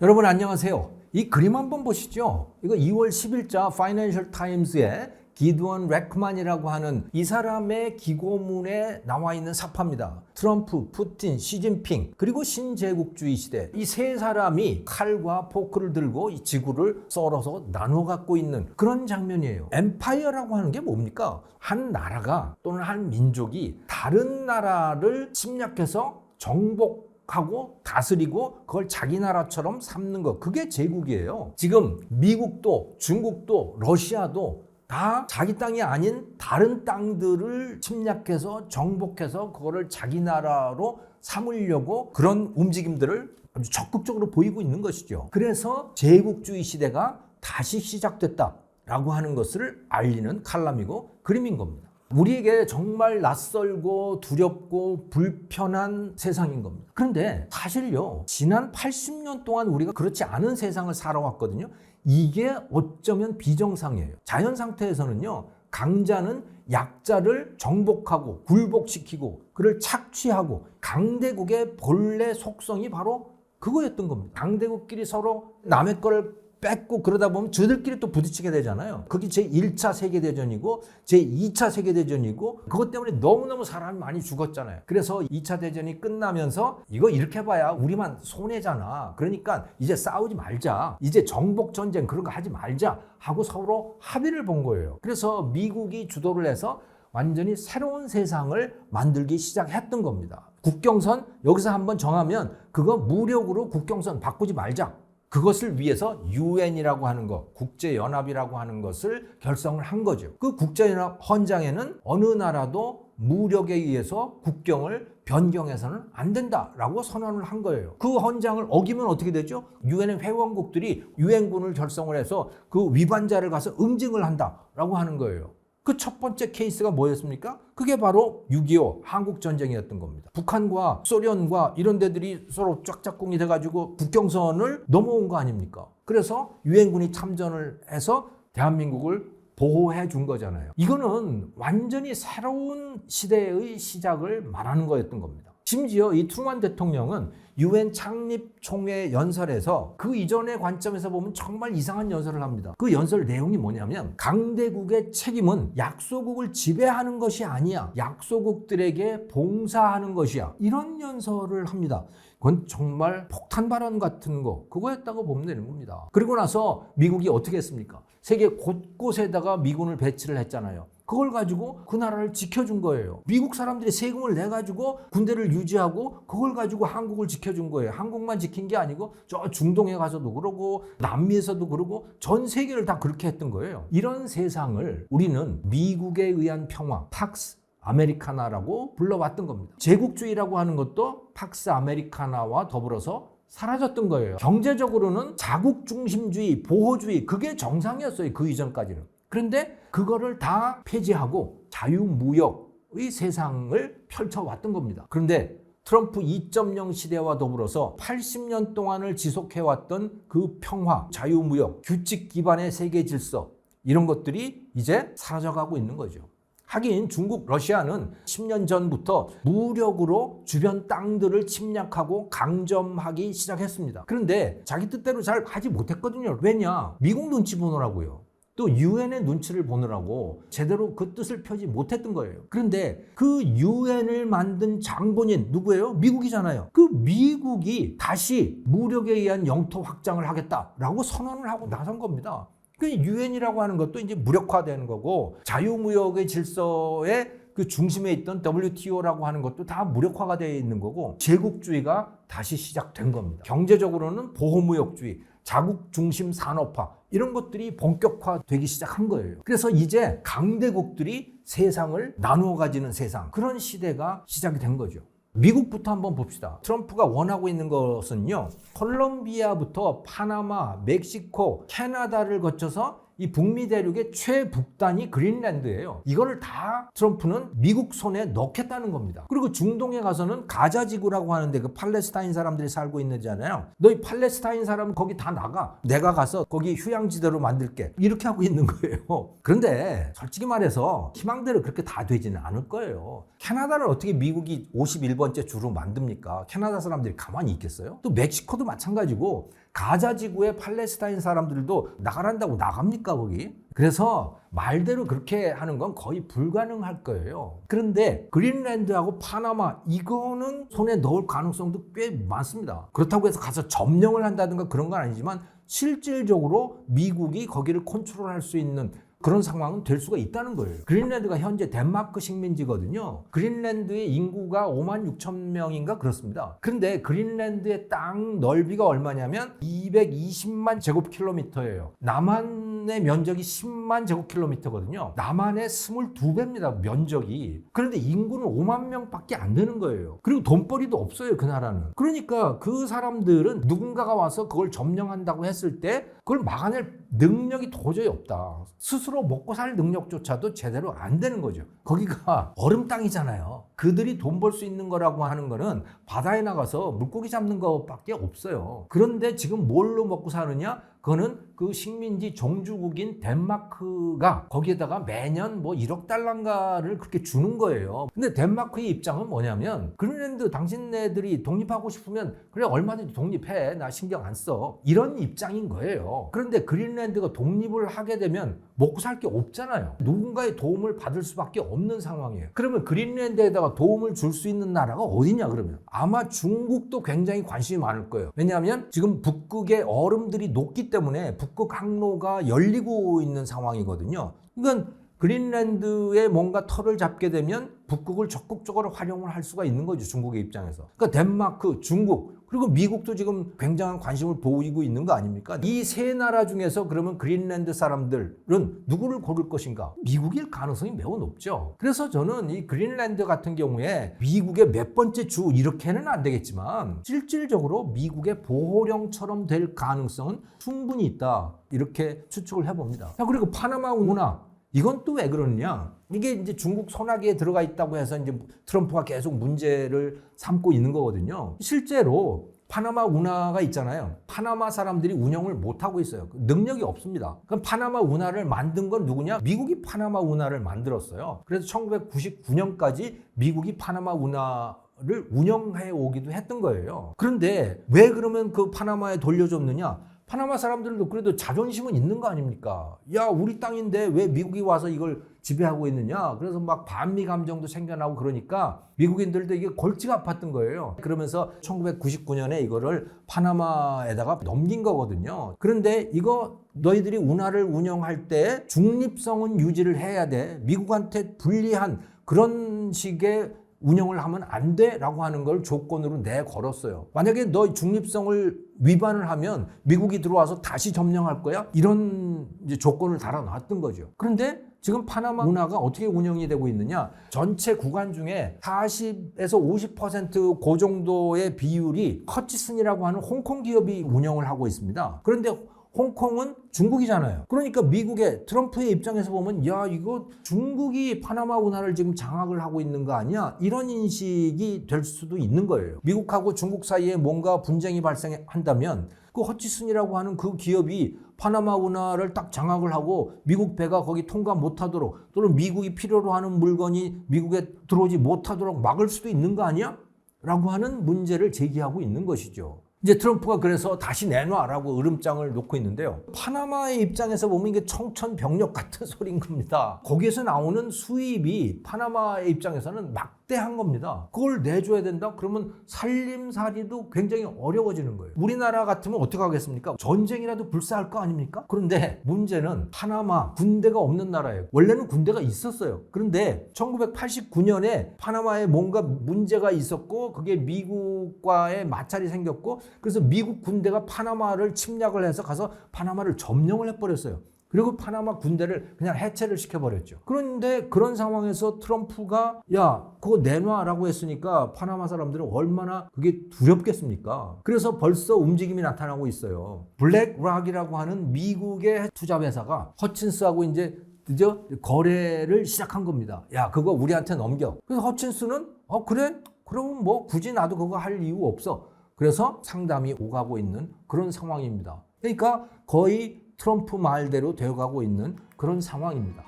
여러분 안녕하세요. 이 그림 한번 보시죠. 이거 2월 10일자 파이낸셜 타임스의 기드원 렉만이라고 하는 이 사람의 기고문에 나와 있는 사파입니다. 트럼프, 푸틴, 시진핑 그리고 신제국주의 시대 이 세 사람이 칼과 포크를 들고 이 지구를 썰어서 나눠 갖고 있는 그런 장면이에요. 엠파이어라고 하는 게 뭡니까? 한 나라가 또는 한 민족이 다른 나라를 침략해서 정복하고 다스리고 그걸 자기 나라처럼 삼는 것, 그게 제국이에요. 지금 미국도 중국도 러시아도 다 자기 땅이 아닌 다른 땅들을 침략해서 정복해서 그거를 자기 나라로 삼으려고 그런 움직임들을 아주 적극적으로 보이고 있는 것이죠. 그래서 제국주의 시대가 다시 시작됐다라고 하는 것을 알리는 칼럼이고 그림인 겁니다. 우리에게 정말 낯설고 두렵고 불편한 세상인 겁니다. 그런데 사실요, 지난 80년 동안 우리가 그렇지 않은 세상을 살아왔거든요. 이게 어쩌면 비정상이에요. 자연 상태에서는요, 강자는 약자를 정복하고 굴복시키고 그를 착취하고, 강대국의 본래 속성이 바로 그거였던 겁니다. 강대국끼리 서로 남의 거를 뺏고 그러다 보면 저들끼리 또 부딪히게 되잖아요. 그게 제1차 세계대전이고 제2차 세계대전이고 그것 때문에 너무너무 사람이 많이 죽었잖아요. 그래서 2차 대전이 끝나면서 이거 이렇게 봐야 우리만 손해잖아. 그러니까 이제 싸우지 말자. 이제 정복전쟁 그런 거 하지 말자 하고 서로 합의를 본 거예요. 그래서 미국이 주도를 해서 완전히 새로운 세상을 만들기 시작했던 겁니다. 국경선 여기서 한번 정하면 그거 무력으로 국경선 바꾸지 말자. 그것을 위해서 유엔이라고 하는 것, 국제연합이라고 하는 것을 결성을 한 거죠. 그 국제연합 헌장에는 어느 나라도 무력에 의해서 국경을 변경해서는 안 된다라고 선언을 한 거예요. 그 헌장을 어기면 어떻게 되죠? 유엔의 회원국들이 유엔군을 결성을 해서 그 위반자를 가서 응징을 한다라고 하는 거예요. 그 첫 번째 케이스가 뭐였습니까? 그게 바로 6.25 한국전쟁이었던 겁니다. 북한과 소련과 이런 데들이 서로 쫙짝꿍이 돼가지고 국경선을 넘어온 거 아닙니까? 그래서 유엔군이 참전을 해서 대한민국을 보호해 준 거잖아요. 이거는 완전히 새로운 시대의 시작을 말하는 거였던 겁니다. 심지어 이 트루만 대통령은 유엔 창립 총회 연설에서 그 이전의 관점에서 보면 정말 이상한 연설을 합니다. 그 연설 내용이 뭐냐면 강대국의 책임은 약소국을 지배하는 것이 아니야. 약소국들에게 봉사하는 것이야. 이런 연설을 합니다. 그건 정말 폭탄 발언 같은 거 그거였다고 보면 되는 겁니다. 그리고 나서 미국이 어떻게 했습니까? 세계 곳곳에다가 미군을 배치를 했잖아요. 그걸 가지고 그 나라를 지켜준 거예요. 미국 사람들이 세금을 내가지고 군대를 유지하고 그걸 가지고 한국을 지켜준 거예요. 한국만 지킨 게 아니고 저 중동에 가서도 그러고 남미에서도 그러고 전 세계를 다 그렇게 했던 거예요. 이런 세상을 우리는 미국에 의한 평화, 팍스 아메리카나라고 불러왔던 겁니다. 제국주의라고 하는 것도 팍스 아메리카나와 더불어서 사라졌던 거예요. 경제적으로는 자국중심주의, 보호주의 그게 정상이었어요. 그 이전까지는. 그런데 그거를 다 폐지하고 자유무역의 세상을 펼쳐왔던 겁니다. 그런데 트럼프 2.0 시대와 더불어서 80년 동안을 지속해왔던 그 평화, 자유무역, 규칙 기반의 세계 질서 이런 것들이 이제 사라져가고 있는 거죠. 하긴 중국, 러시아는 10년 전부터 무력으로 주변 땅들을 침략하고 강점하기 시작했습니다. 그런데 자기 뜻대로 잘 하지 못했거든요. 왜냐? 미국 눈치 보느라고요. 또 유엔의 눈치를 보느라고 제대로 그 뜻을 펴지 못했던 거예요. 그런데 그 유엔을 만든 장본인 누구예요? 미국이잖아요. 그 미국이 다시 무력에 의한 영토 확장을 하겠다라고 선언을 하고 나선 겁니다. 그 유엔이라고 하는 것도 이제 무력화되는 거고 자유무역의 질서의 그 중심에 있던 WTO라고 하는 것도 다 무력화가 되어 있는 거고 제국주의가 다시 시작된 겁니다. 경제적으로는 보호무역주의, 자국 중심 산업화 이런 것들이 본격화되기 시작한 거예요. 그래서 이제 강대국들이 세상을 나누어 가지는 세상, 그런 시대가 시작이 된 거죠. 미국부터 한번 봅시다. 트럼프가 원하고 있는 것은요, 콜롬비아부터 파나마, 멕시코, 캐나다를 거쳐서 이 북미 대륙의 최북단이 그린랜드예요. 이거를 다 트럼프는 미국 손에 넣겠다는 겁니다. 그리고 중동에 가서는 가자 지구라고 하는데 그 팔레스타인 사람들이 살고 있는잖아요. 너희 팔레스타인 사람 거기 다 나가. 내가 가서 거기 휴양지대로 만들게. 이렇게 하고 있는 거예요. 그런데 솔직히 말해서 희망대로 그렇게 다 되지는 않을 거예요. 캐나다를 어떻게 미국이 51번째 주로 만듭니까? 캐나다 사람들이 가만히 있겠어요? 또 멕시코도 마찬가지고 가자 지구의 팔레스타인 사람들도 나가란다고 나갑니까 거기? 그래서 말대로 그렇게 하는 건 거의 불가능할 거예요. 그런데 그린란드하고 파나마 이거는 손에 넣을 가능성도 꽤 많습니다. 그렇다고 해서 가서 점령을 한다든가 그런 건 아니지만 실질적으로 미국이 거기를 컨트롤할 수 있는 그런 상황은 될 수가 있다는 거예요. 그린란드가 현재 덴마크 식민지거든요. 그린란드의 인구가 5만 6천 명인가 그렇습니다. 그런데 그린란드의 땅 넓이가 얼마냐면 220만 제곱킬로미터예요. 남한의 면적이 10만 제곱킬로미터거든요. 남한의 22배입니다. 면적이. 그런데 인구는 5만 명밖에 안 되는 거예요. 그리고 돈벌이도 없어요. 그 나라는. 그러니까 그 사람들은 누군가가 와서 그걸 점령한다고 했을 때 그걸 막아낼 능력이 도저히 없다. 스스로 먹고 살 능력조차도 제대로 안 되는 거죠. 거기가 얼음 땅이잖아요. 그들이 돈 벌 수 있는 거라고 하는 거는 바다에 나가서 물고기 잡는 것밖에 없어요. 그런데 지금 뭘로 먹고 사느냐? 그거는 그 식민지 종주국인 덴마크가 거기에다가 매년 뭐 1억 달러인가를 그렇게 주는 거예요. 근데 덴마크의 입장은 뭐냐면 그린란드 당신네들이 독립하고 싶으면 그래 얼마든지 독립해. 나 신경 안 써. 이런 입장인 거예요. 그런데 그린란드가 독립을 하게 되면 먹고 살 게 없잖아요. 누군가의 도움을 받을 수밖에 없는 상황이에요. 그러면 그린란드에다가 도움을 줄 수 있는 나라가 어디냐 그러면 아마 중국도 굉장히 관심이 많을 거예요. 왜냐하면 지금 북극의 얼음들이 녹기 때문에 북극 항로가 열리고 있는 상황이거든요. 그러니까 그린란드에 뭔가 털을 잡게 되면 북극을 적극적으로 활용을 할 수가 있는 거죠. 중국의 입장에서. 그러니까 덴마크, 중국 그리고 미국도 지금 굉장한 관심을 보이고 있는 거 아닙니까? 이 세 나라 중에서 그러면 그린란드 사람들은 누구를 고를 것인가? 미국일 가능성이 매우 높죠. 그래서 저는 이 그린란드 같은 경우에 미국의 몇 번째 주 이렇게는 안 되겠지만 실질적으로 미국의 보호령처럼 될 가능성은 충분히 있다. 이렇게 추측을 해봅니다. 자, 그리고 파나마 운하. 이건 또 왜 그러느냐? 이게 이제 중국 손아귀에 들어가 있다고 해서 이제 트럼프가 계속 문제를 삼고 있는 거거든요. 실제로 파나마 운하가 있잖아요. 파나마 사람들이 운영을 못 하고 있어요. 능력이 없습니다. 그럼 파나마 운하를 만든 건 누구냐? 미국이 파나마 운하를 만들었어요. 그래서 1999년까지 미국이 파나마 운하를 운영해 오기도 했던 거예요. 그런데 왜 그러면 그 파나마에 돌려줬느냐? 파나마 사람들도 그래도 자존심은 있는 거 아닙니까? 야, 우리 땅인데 왜 미국이 와서 이걸 지배하고 있느냐? 그래서 막 반미 감정도 생겨나고 그러니까 미국인들도 이게 골치가 아팠던 거예요. 그러면서 1999년에 이거를 파나마에다가 넘긴 거거든요. 그런데 이거 너희들이 운하를 운영할 때 중립성은 유지를 해야 돼. 미국한테 불리한 그런 식의 운영을 하면 안 돼 라고 하는 걸 조건으로 내걸었어요. 만약에 너 중립성을 위반을 하면 미국이 들어와서 다시 점령할 거야? 이런 이제 조건을 달아놨던 거죠. 그런데 지금 파나마 운하가 어떻게 운영이 되고 있느냐? 전체 구간 중에 40에서 50% 그 정도의 비율이 허치슨이라고 하는 홍콩 기업이 운영을 하고 있습니다. 그런데 홍콩은 중국이잖아요. 그러니까 미국의 트럼프의 입장에서 보면 야 이거 중국이 파나마 운하를 지금 장악을 하고 있는 거 아니야? 이런 인식이 될 수도 있는 거예요. 미국하고 중국 사이에 뭔가 분쟁이 발생한다면 그 허치슨이라고 하는 그 기업이 파나마 운하를 딱 장악을 하고 미국 배가 거기 통과 못하도록 또는 미국이 필요로 하는 물건이 미국에 들어오지 못하도록 막을 수도 있는 거 아니야? 라고 하는 문제를 제기하고 있는 것이죠. 이제 트럼프가 그래서 다시 내놔라고 으름장을 놓고 있는데요. 파나마의 입장에서 보면 이게 청천벽력 같은 소리인 겁니다. 거기에서 나오는 수입이 파나마의 입장에서는 막대한 겁니다. 그걸 내줘야 된다? 그러면 살림살이도 굉장히 어려워지는 거예요. 우리나라 같으면 어떻게 하겠습니까? 전쟁이라도 불사할 거 아닙니까? 그런데 문제는 파나마 군대가 없는 나라예요. 원래는 군대가 있었어요. 그런데 1989년에 파나마에 뭔가 문제가 있었고 그게 미국과의 마찰이 생겼고 그래서 미국 군대가 파나마를 침략을 해서 가서 파나마를 점령을 해버렸어요. 그리고 파나마 군대를 그냥 해체를 시켜버렸죠. 그런데 그런 상황에서 트럼프가 야 그거 내놔라고 했으니까 파나마 사람들은 얼마나 그게 두렵겠습니까? 그래서 벌써 움직임이 나타나고 있어요. 블랙락이라고 하는 미국의 투자회사가 허친스하고 이제 드디어 거래를 시작한 겁니다. 야 그거 우리한테 넘겨. 그래서 허친스는 그래? 그러면 뭐 굳이 나도 그거 할 이유 없어. 그래서 상담이 오가고 있는 그런 상황입니다. 그러니까 거의 트럼프 말대로 되어가고 있는 그런 상황입니다.